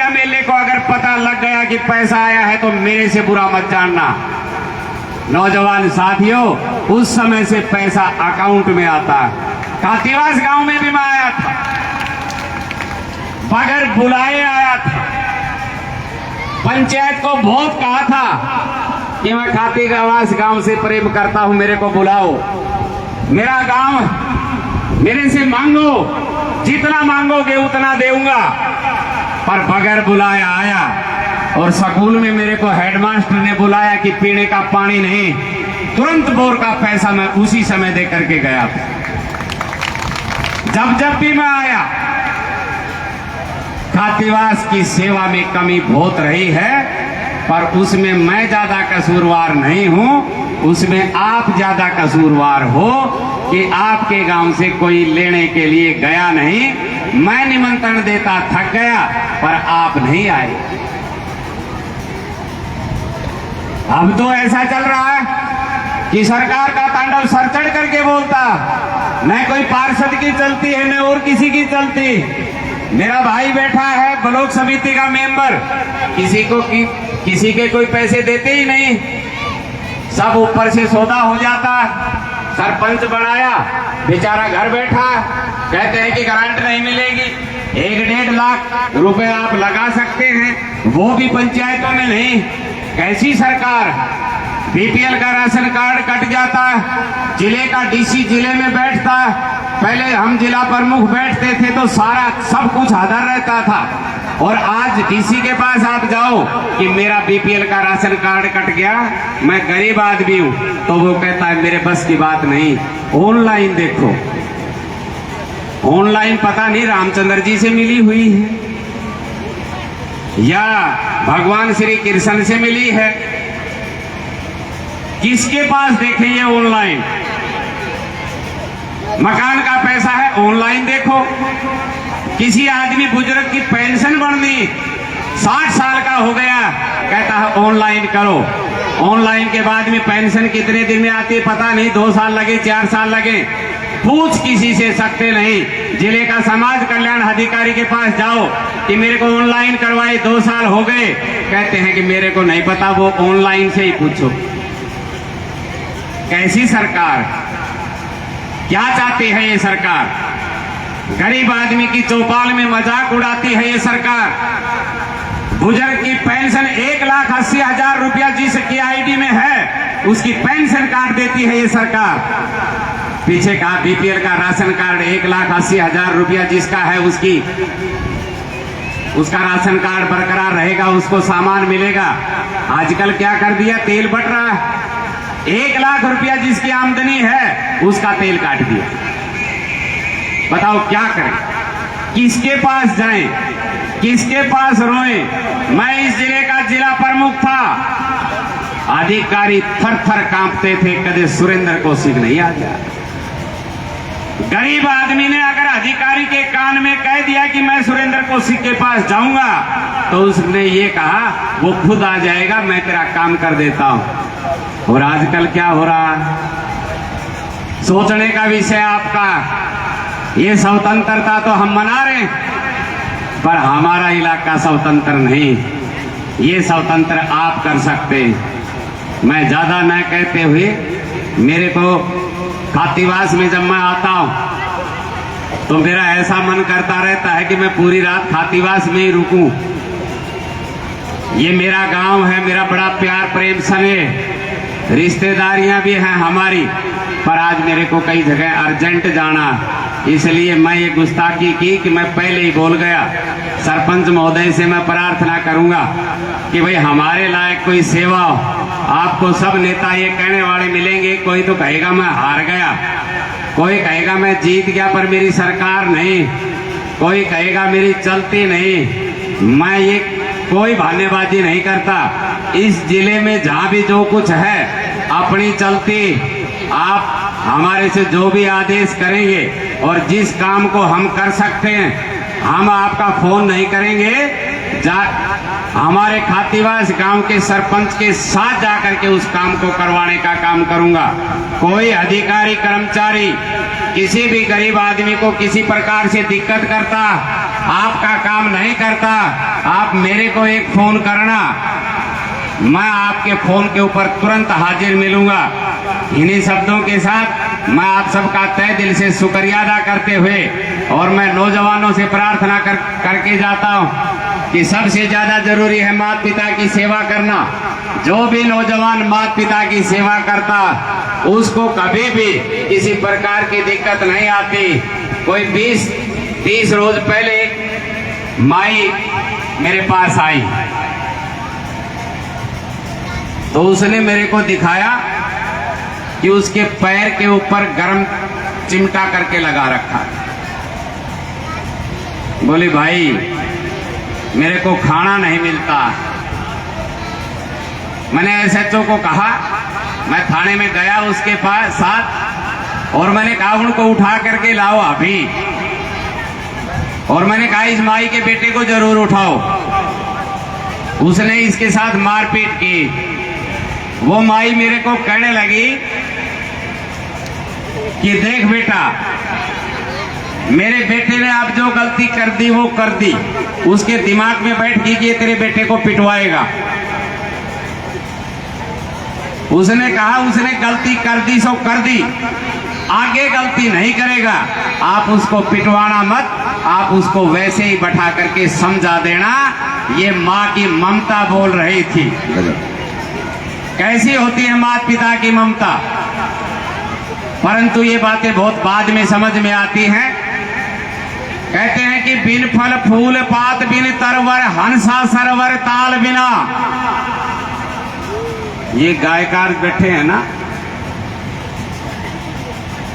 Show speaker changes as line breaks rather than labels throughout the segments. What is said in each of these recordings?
मेले को अगर पता लग गया कि पैसा आया है तो मेरे से बुरा मत जानना। नौजवान साथियों, उस समय से पैसा अकाउंट में आता है। खातीवास गांव में भी मैं आया था, बगैर बुलाए आया था। पंचायत को बहुत कहा था कि मैं खातीवास गांव से प्रेम करता हूं, मेरे को बुलाओ, मेरा गांव, मेरे से मांगो, जितना मांगोगे उतना देऊंगा। पर बगैर बुलाया आया और स्कूल में मेरे को हेडमास्टर ने बुलाया कि पीने का पानी नहीं, तुरंत बोर का पैसा मैं उसी समय दे करके गया था। जब भी मैं आया, खातीवास की सेवा में कमी बहुत रही है, पर उसमें मैं ज्यादा कसूरवार नहीं हूं, उसमें आप ज्यादा कसूरवार हो कि आपके गांव से कोई लेने के लिए गया नहीं। मैं निमंत्रण देता थक गया, पर आप नहीं आए। अब तो ऐसा चल रहा है कि सरकार का तांडव सर चढ़ करके बोलता, न कोई पार्षद की चलती है न और किसी की चलती। मेरा भाई बैठा है ब्लॉक समिति का मेंबर, किसी के कोई पैसे देते ही नहीं, सब ऊपर से सौदा हो जाता। सरपंच बनाया, बेचारा घर बैठा, कहते हैं कि ग्रांट नहीं मिलेगी, 1-1.5 लाख रुपए आप लगा सकते हैं, वो भी पंचायतों में नहीं। कैसी सरकार। बीपीएल का राशन कार्ड कट जाता, जिले का डीसी जिले में बैठता। पहले हम जिला प्रमुख बैठते थे तो सारा सब कुछ आधार रहता था, और आज डीसी के पास आप जाओ कि मेरा बीपीएल का राशन कार्ड कट गया, मैं गरीब आदमी हूं, तो वो कहता है मेरे बस की बात नहीं। ऑनलाइन देखो, ऑनलाइन पता नहीं रामचंद्र जी से मिली हुई है या भगवान श्री कृष्ण से मिली है, किसके पास देखें ये ऑनलाइन। मकान का पैसा है, ऑनलाइन देखो। किसी आदमी बुजुर्ग की पेंशन बढ़नी, 60 साल का हो गया, कहता है ऑनलाइन करो। ऑनलाइन के बाद में पेंशन कितने दिन में आती है पता नहीं, 2 साल लगे, 4 साल लगे, पूछ किसी से सकते नहीं। जिले का समाज कल्याण अधिकारी के पास जाओ कि मेरे को ऑनलाइन करवाए, 2 साल हो गए, कहते हैं कि मेरे को नहीं पता, वो ऑनलाइन से ही पूछो। कैसी सरकार, क्या चाहती है ये सरकार। गरीब आदमी की चौपाल में मजाक उड़ाती है ये सरकार। बुजुर्ग की पेंशन 1,80,000 रुपया जिसकी आईडी में है उसकी पेंशन काट देती है ये सरकार। पीछे कहा बीपीएल का राशन कार्ड 1,80,000 रुपया जिसका है उसका राशन कार्ड बरकरार रहेगा, उसको सामान मिलेगा। आजकल क्या कर दिया, तेल बट रहा है, 1 लाख रुपया जिसकी आमदनी है उसका तेल काट दिया। बताओ क्या करें, किसके पास जाएं, किसके पास रोएं। मैं इस जिले का जिला प्रमुख था, अधिकारी थर थर कांपते थे, कदे सुरेंद्र कौशिक नहीं आ गया। गरीब आदमी ने अगर अधिकारी के कान में कह दिया कि मैं सुरेंद्र कौशिक के पास जाऊंगा, तो उसने ये कहा वो खुद आ जाएगा, मैं तेरा काम कर देता हूं। और आजकल क्या हो रहा, सोचने का विषय आपका। ये स्वतंत्रता तो हम मना रहे हैं, पर हमारा इलाका स्वतंत्र नहीं, ये स्वतंत्र आप कर सकते हैं। मैं ज्यादा न कहते हुए, मेरे को खातीवास में जब मैं आता हूं तो मेरा ऐसा मन करता रहता है कि मैं पूरी रात खातीवास में ही रुकूं। ये मेरा गांव है, मेरा बड़ा प्यार प्रेम स्नेह, रिश्तेदारियां भी हैं हमारी, पर आज मेरे को कई जगह अर्जेंट जाना, इसलिए मैं ये गुस्ताखी की कि मैं पहले ही बोल गया। सरपंच महोदय से मैं प्रार्थना करूंगा कि भाई हमारे लायक कोई सेवा हो। आपको सब नेता ये कहने वाले मिलेंगे, कोई तो कहेगा मैं हार गया, कोई कहेगा मैं जीत गया पर मेरी सरकार नहीं, कोई कहेगा मेरी चलती नहीं। मैं ये कोई बहानेबाजी नहीं करता। इस जिले में जहां भी जो कुछ है अपनी चलती, आप हमारे से जो भी आदेश करेंगे और जिस काम को हम कर सकते हैं हम आपका फोन नहीं करेंगे, हमारे खातीवास गांव के सरपंच के साथ जाकर के उस काम को करवाने का काम करूंगा। कोई अधिकारी कर्मचारी किसी भी गरीब आदमी को किसी प्रकार से दिक्कत करता आपका काम नहीं करता, आप मेरे को एक फोन करना, मैं आपके फोन के ऊपर तुरंत हाजिर मिलूंगा। इन्हीं शब्दों के साथ मैं आप सबका तहे दिल से शुक्रिया अदा करते हुए और मैं नौजवानों से प्रार्थना करके जाता हूं कि सबसे ज्यादा जरूरी है माता पिता की सेवा करना। जो भी नौजवान माता पिता की सेवा करता उसको कभी भी किसी प्रकार की दिक्कत नहीं आती। कोई 20-30 रोज पहले माई मेरे पास आई तो उसने मेरे को दिखाया कि उसके पैर के ऊपर गर्म चिमटा करके लगा रखा। बोली भाई मेरे को खाना नहीं मिलता। मैंने एसएचओ को कहा, मैं थाने में गया उसके पास साथ और मैंने कहा उनको उठा करके लाओ अभी, और मैंने कहा इस माई के बेटे को जरूर उठाओ। उसने इसके साथ मारपीट की। वो माई मेरे को कहने लगी कि देख बेटा, मेरे बेटे ने अब जो गलती कर दी वो कर दी, उसके दिमाग में बैठ गई कि ये तेरे बेटे को पिटवाएगा। उसने कहा उसने गलती कर दी सो कर दी, आगे गलती नहीं करेगा। आप उसको पिटवाना मत, आप उसको वैसे ही बैठा करके समझा देना। ये माँ की ममता बोल रही थी। कैसी होती है माता पिता की ममता, परंतु ये बातें बहुत बाद में समझ में आती हैं। कहते हैं कि बिन फल फूल पात बिन तरवर हंसा सरवर ताल बिना। ये गायकार बैठे हैं ना,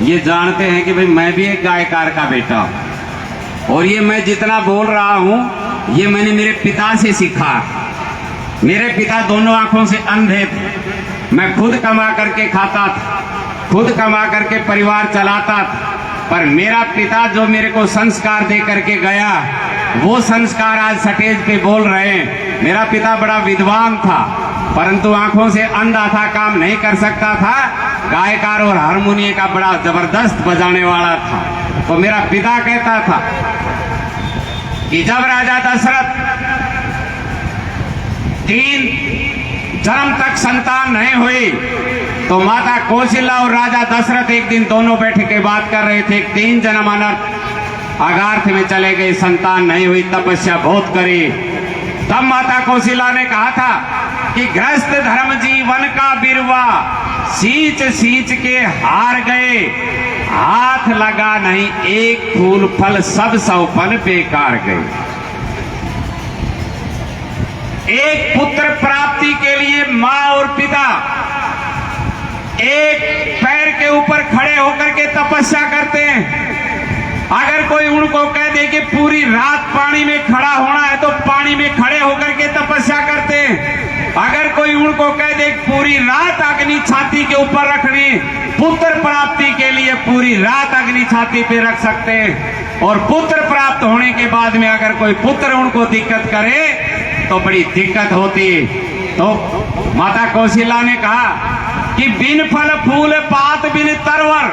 ये जानते हैं कि भाई मैं भी एक गायकार का बेटा हूं, और ये मैं जितना बोल रहा हूं ये मैंने मेरे पिता से सीखा। मेरे पिता दोनों आंखों से अंधे थे। मैं खुद कमा करके खाता था, खुद कमा करके परिवार चलाता था, पर मेरा पिता जो मेरे को संस्कार दे करके गया वो संस्कार आज स्टेज पे बोल रहे हैं। मेरा पिता बड़ा विद्वान था परंतु आंखों से अंधा था, काम नहीं कर सकता था। गायकार और हारमोनियम का बड़ा जबरदस्त बजाने वाला था। तो मेरा पिता कहता था कि जब राजा दशरथ 3 जन्म तक संतान नहीं हुई तो माता कौशल्या और राजा दशरथ एक दिन दोनों बैठ के बात कर रहे थे। 3 जन्म अनर्थ अगार्थ में चले गए, संतान नहीं हुई, तपस्या बहुत करी। तब माता कौशल्या ने कहा था कि गृहस्थ धर्म जीवन का बिरवा सींच सींच के हार गए, हाथ लगा नहीं एक फूल फल सब सौपन बेकार गए। एक पुत्र प्राप्ति के लिए माँ और पिता एक पैर के ऊपर खड़े होकर के तपस्या करते हैं। अगर कोई उनको कह दे कि पूरी रात पानी में खड़ा होना है तो पानी में खड़े होकर के तपस्या करते हैं। अगर कोई उनको कह दे पूरी रात अग्नि छाती के ऊपर रखनी, पुत्र प्राप्ति के लिए पूरी रात अग्नि छाती पे रख सकते हैं। और पुत्र प्राप्त होने के बाद में अगर कोई पुत्र उनको दिक्कत करे तो बड़ी दिक्कत होती। तो माता कौशल्या ने कहा कि बिन फल फूल पात बिन तरवर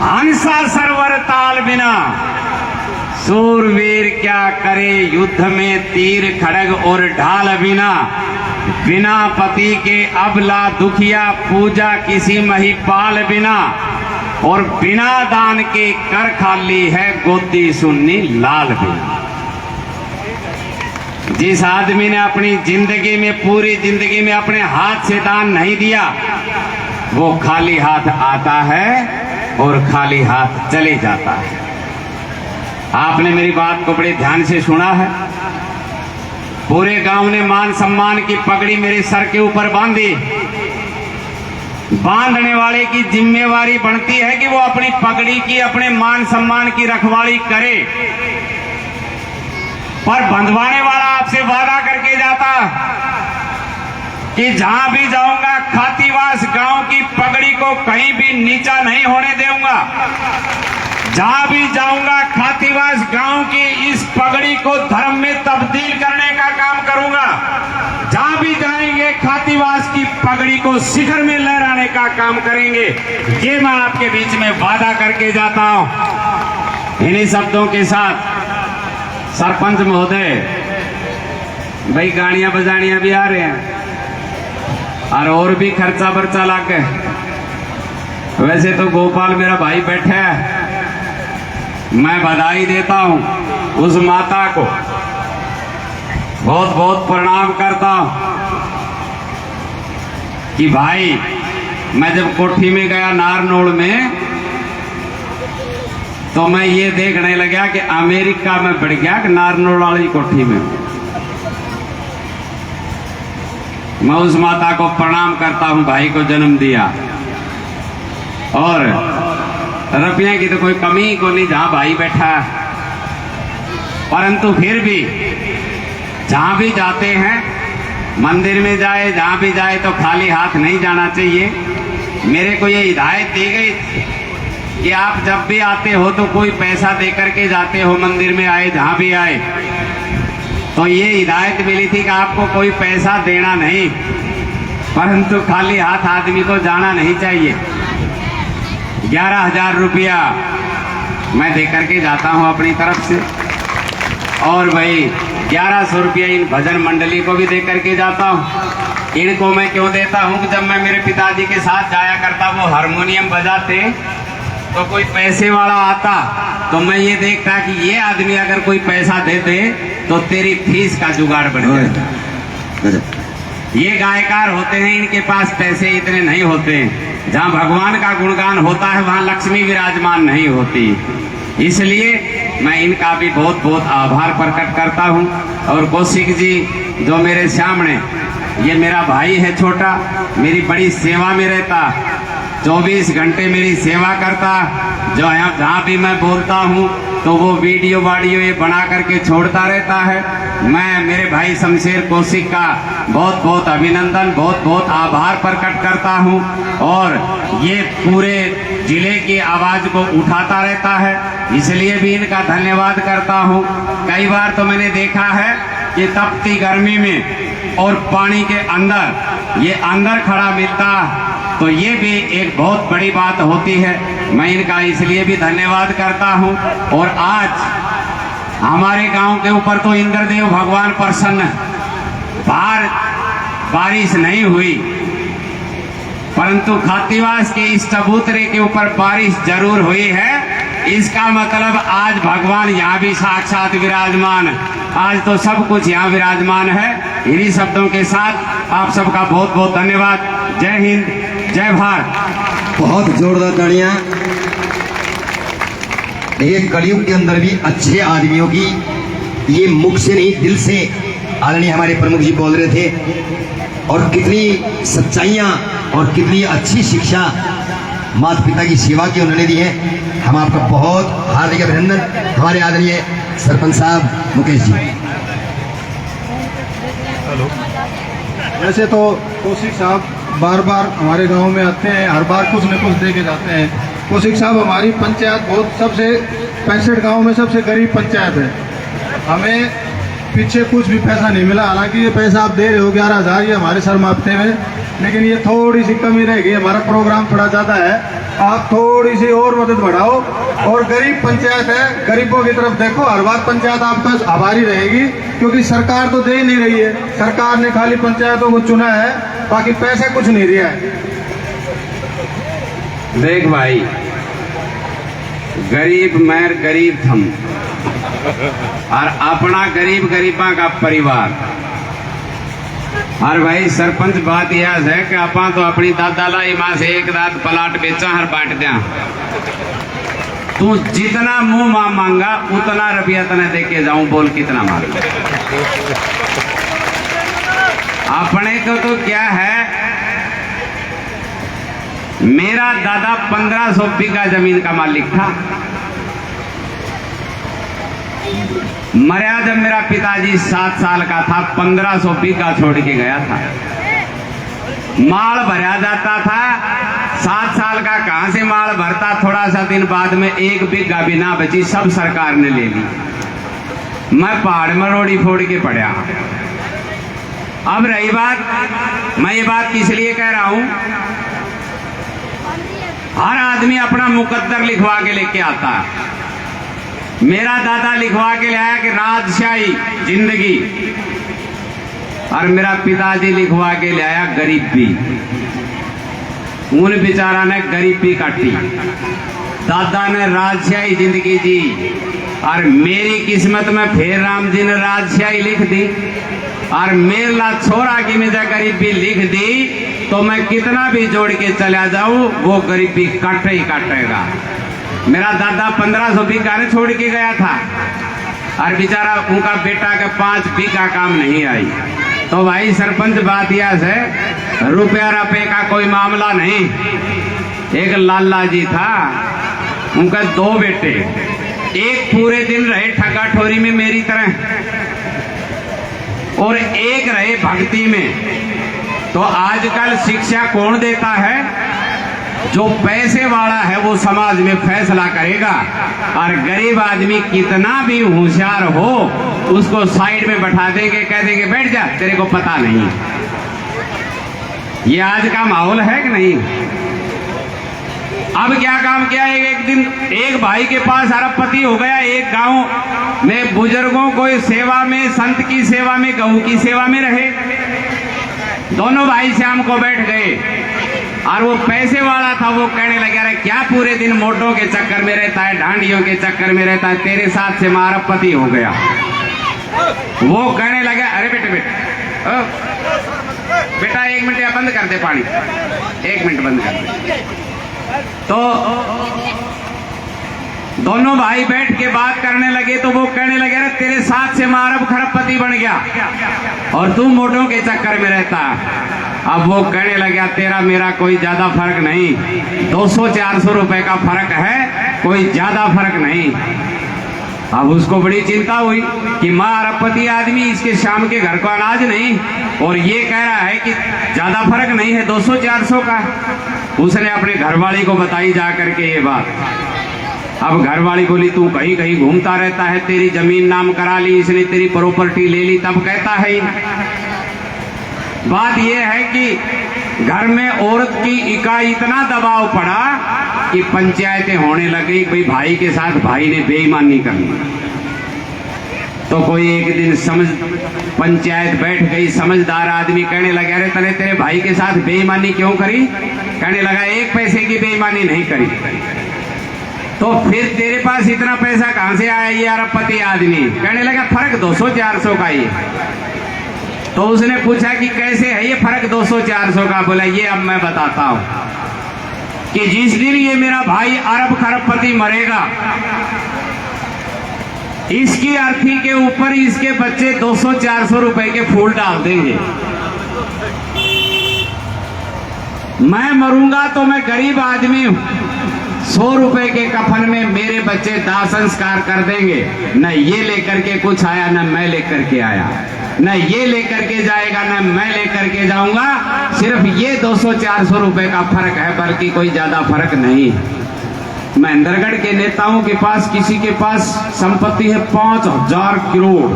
हंसा सरवर ताल बिना। सूरवीर क्या करे युद्ध में तीर खड़ग और ढाल बिना। बिना पति के अबला दुखिया पूजा किसी महिपाल बिना। और बिना दान के कर खाली है गोदी सुन्नी लाल बिना। जिस आदमी ने अपनी जिंदगी में पूरी जिंदगी में अपने हाथ से दान नहीं दिया वो खाली हाथ आता है और खाली हाथ चले जाता है। आपने मेरी बात को बड़े ध्यान से सुना है। पूरे गांव ने मान सम्मान की पगड़ी मेरे सर के ऊपर बांधी। बांधने वाले की जिम्मेवारी बनती है कि वो अपनी पगड़ी की, अपने मान सम्मान की रखवाली करे। पर बंधवाने वाला आपसे वादा करके जाता कि जहां भी जाऊंगा खातीवास गांव की पगड़ी को कहीं भी नीचा नहीं होने दूंगा। जहां भी जाऊंगा खातीवास गांव की इस पगड़ी को धर्म में तब्दील करने का काम करूंगा। जहां भी जाएंगे खातीवास की पगड़ी को शिखर में लहराने का काम करेंगे। ये मैं आपके बीच में वादा करके जाता हूं। इन्हीं शब्दों के साथ सरपंच महोदय, भाई गाड़ियां बजानियां भी आ रहे हैं और भी खर्चा बर्चा लाग गए। वैसे तो गोपाल मेरा भाई बैठा है, मैं बधाई देता हूं उस माता को, बहुत बहुत प्रणाम करता हूं कि भाई मैं जब कोठी में गया नारनौल में तो मैं ये देखने लगा कि अमेरिका में बढ़ गया कि नारनौल वाली कोठी में। मैं उस माता को प्रणाम करता हूं, भाई को जन्म दिया। और रुपये की तो कोई कमी को नहीं जहां भाई बैठा है, परंतु फिर भी जहां भी जाते हैं, मंदिर में जाए जहां भी जाए तो खाली हाथ नहीं जाना चाहिए। मेरे को ये हिदायत दी गई कि आप जब भी आते हो तो कोई पैसा दे करके जाते हो, मंदिर में आए जहां भी आए तो ये हिदायत मिली थी कि आपको कोई पैसा देना नहीं, परंतु खाली हाथ आदमी को जाना नहीं चाहिए। 11,000 रुपया मैं दे करके जाता हूं अपनी तरफ से, और भाई 1100 रुपया इन भजन मंडली को भी दे करके जाता हूं। इनको मैं क्यों देता हूं कि जब मैं मेरे पिताजी के साथ जाया करता, वो हारमोनियम बजाते, तो कोई पैसे वाला आता तो मैं ये देखता कि ये आदमी अगर कोई पैसा देते तो तेरी फीस का जुगाड़ बढ़ जाता। ये गायकार होते हैं, इनके पास पैसे इतने नहीं होते। जहां भगवान का गुणगान होता है वहां लक्ष्मी विराजमान नहीं होती। इसलिए मैं इनका भी बहुत बहुत आभार प्रकट करता हूं। और कौशिक जी जो मेरे सामने, ये मेरा भाई है छोटा, मेरी बड़ी सेवा में रहता, 24 घंटे मेरी सेवा करता। जो यहाँ जहाँ भी मैं बोलता हूँ तो वो वीडियो ये बना करके छोड़ता रहता है। मैं मेरे भाई शमशेर कौशिक का बहुत बहुत अभिनंदन, बहुत बहुत आभार प्रकट करता हूँ। और ये पूरे जिले की आवाज को उठाता रहता है, इसलिए भी इनका धन्यवाद करता हूँ। कई बार तो मैंने देखा है कि तपती गर्मी में और पानी के अंदर ये अंदर खड़ा मिलता, तो ये भी एक बहुत बड़ी बात होती है। मैं इनका इसलिए भी धन्यवाद करता हूं। और आज हमारे गांव के ऊपर तो इंद्रदेव भगवान प्रसन्न, बारिश नहीं हुई, परंतु खातीवास के इस चबूतरे के ऊपर बारिश जरूर हुई है। इसका मतलब आज भगवान यहाँ भी साक्षात विराजमान, आज तो सब कुछ यहाँ विराजमान है। इन्हीं शब्दों के साथ आप सबका बहुत बहुत धन्यवाद। जय हिंद, जय भारत।
बहुत जोरदार तालियां। देखिए, कलयुग के अंदर भी अच्छे आदमियों की, ये मुख से नहीं दिल से आदरणीय हमारे प्रमुख जी बोल रहे थे, और कितनी सच्चाइयां और कितनी अच्छी शिक्षा माता पिता की सेवा की उन्होंने दी है। हम आपका बहुत हार्दिक अभिनंदन। हमारे आदरणीय सरपंच साहब मुकेश जी।
हेलो। वैसे तो कौशिक साहब बार बार हमारे गांव में आते हैं, हर बार कुछ न कुछ दे के जाते हैं। कौशिक साहब हमारी पंचायत बहुत सबसे 65 गांव में सबसे गरीब पंचायत है। हमें पीछे कुछ भी पैसा नहीं मिला, हालांकि ये पैसा आप दे रहे हो 11,000, ये हमारे सर मापते में, लेकिन ये थोड़ी सी कमी रह गई। हमारा प्रोग्राम थोड़ा ज़्यादा है, आप थोड़ी सी और मदद बढ़ाओ। और गरीब पंचायत है, गरीबों की तरफ देखो। हर बार पंचायत आपका आभारी रहेगी, क्योंकि सरकार तो दे ही नहीं रही है। सरकार ने खाली पंचायतों को चुना है, बाकी पैसे कुछ नहीं दिया है।
देख भाई, गरीब मैर गरीब थम, और अपना गरीब गरीबा का परिवार। और भाई सरपंच बात यह है कि आपा तो अपनी दादा लाई मां से एक रात पलाट बेचा हर बांट दिया। तू जितना मुंह मां मांगा उतना रुपया तने दे के जाऊं, बोल कितना मांगा। अपने को तो क्या है, मेरा दादा 1500 बीघा जमीन का मालिक था। मरा जब मेरा पिताजी 7 साल का था, 1500 बीघा छोड़ के गया था। माल भरा जाता था, 7 साल का कहां से माल भरता। थोड़ा सा दिन बाद में 1 बीघा भी ना बची, सब सरकार ने ले ली। मैं पहाड़ में रोड़ी फोड़ के पड़ा। अब रही बात, मैं ये बात इसलिए कह रहा हूं, हर आदमी अपना मुकद्दर लिखवा के लेके आता है। मेरा दादा लिखवा के लाया कि राजशाही जिंदगी, और मेरा पिताजी लिखवा के लाया गरीबी। उन बेचारा ने गरीबी काटी, दादा ने राजशाही जिंदगी जी, और मेरी किस्मत में फिर राम जी ने राजशाही लिख दी, और मेरा छोरा की मुझे गरीबी लिख दी, तो मैं कितना भी जोड़ के चला जाऊं वो गरीबी काटे ही काटेगा। मेरा दादा 1500 बीघा ने छोड़ के गया था, और बेचारा उनका बेटा के 5 बीघा काम नहीं आई। तो भाई सरपंच बात यह है, रुपया रुपये का कोई मामला नहीं। एक लाला जी था, उनका 2 बेटे, एक पूरे दिन रहे ठगा ठोरी में मेरी तरह, और एक रहे भक्ति में। तो आजकल शिक्षा कौन देता है? जो पैसे वाला है वो समाज में फैसला करेगा, और गरीब आदमी कितना भी होशियार हो उसको साइड में बैठा देंगे, कह देंगे बैठ जा, तेरे को पता नहीं। ये आज का माहौल है कि नहीं? अब क्या काम किया, एक दिन एक भाई के पास अरबपति हो गया, एक गांव में बुजुर्गों को सेवा में, संत की सेवा में, गऊ की सेवा में रहे। दोनों भाई शाम को बैठ गए, और वो पैसे वाला था, वो कहने लगा, अरे क्या पूरे दिन मोटों के चक्कर में रहता है, ढांडियों के चक्कर में रहता है, तेरे साथ से मैं अरबपति हो गया। वो कहने लगा, अरे बेटे बेटा 1 मिनट या बंद कर दे पानी, 1 मिनट बंद कर दे। तो दोनों भाई बैठ के बात करने लगे, तो वो कहने लगे, अरे तेरे साथ से मैं अरब खरबपति बन गया और तू मोटों के चक्कर में रहता। अब वो कहने लगा, तेरा मेरा कोई ज्यादा फर्क नहीं, 200-400 रुपए का फर्क है, कोई ज्यादा फर्क नहीं। अब उसको बड़ी चिंता हुई कि माँ अरबपति आदमी, इसके शाम के घर को अनाज नहीं, और ये कह रहा है कि ज्यादा फर्क नहीं है, 200-400 का। उसने अपने घरवाली को बताई जा करके ये बात। अब घरवाली बोली, तू कहीं कहीं घूमता रहता है, तेरी जमीन नाम करा ली इसने, तेरी प्रॉपर्टी ले ली, तब कहता है। बात यह है कि घर में औरत की इकाई इतना दबाव पड़ा कि पंचायतें होने लगी, भाई भाई के साथ भाई ने बेईमानी कर ली। तो कोई एक दिन पंचायत बैठ गई, समझदार आदमी कहने लगा, अरे तने तेरे भाई के साथ बेईमानी क्यों करी? कहने लगा, 1 पैसे की बेईमानी नहीं करी। तो फिर तेरे पास इतना पैसा कहां से आया ये अरबपति आदमी? कहने लगा, फर्क 200-400 का ही। तो उसने पूछा कि कैसे है ये फर्क 200-400 का? बोला, ये अब मैं बताता हूं कि जिस दिन ये मेरा भाई अरब खरबपति मरेगा, इसकी अर्थी के ऊपर इसके बच्चे 200-400 रुपए के फूल डाल देंगे। मैं मरूंगा तो मैं गरीब आदमी हूं, 100 रुपए के कफन में मेरे बच्चे दाह संस्कार कर देंगे। न ये लेकर के कुछ आया, न मैं लेकर के आया, न ये लेकर के जाएगा, न मैं लेकर के जाऊंगा। सिर्फ ये 200-400 रुपए का फर्क है, बल्कि कोई ज्यादा फर्क नहीं। महेंद्रगढ़ के नेताओं के पास, किसी के पास संपत्ति है 5000 करोड़,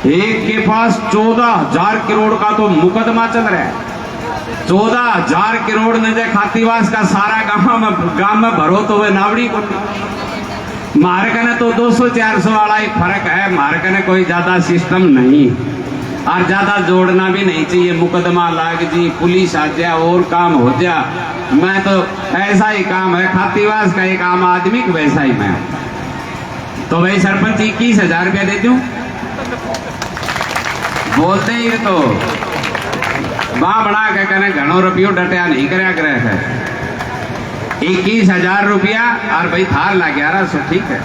एक के पास 14,000 करोड़ का तो मुकदमा चल रहा है। 14,000 करोड़ ने जो खातीवास का सारा गांव में भरो तो वे नावड़ी को मारकने तो 200-400 वाला ही फर्क है। मारकने कोई ज्यादा सिस्टम नहीं, और ज्यादा जोड़ना भी नहीं चाहिए। मुकदमा लाग जी, पुलिस आ जाए और काम हो जाए। मैं तो ऐसा ही काम है, खातीवास का एक आम आदमी को वैसा ही मैं। तो भाई सरपंच 21,000 रुपया दे दूं? बोलते ही तो वहां बना के कहने घणो रुपयो डटिया नहीं करया करे है। 21,000 रुपया और भाई थार ला 1100, ठीक है।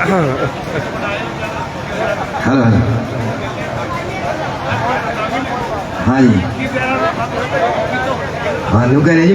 हेलो हेलो, हाँ जी, हाँ नु कह रहे जी।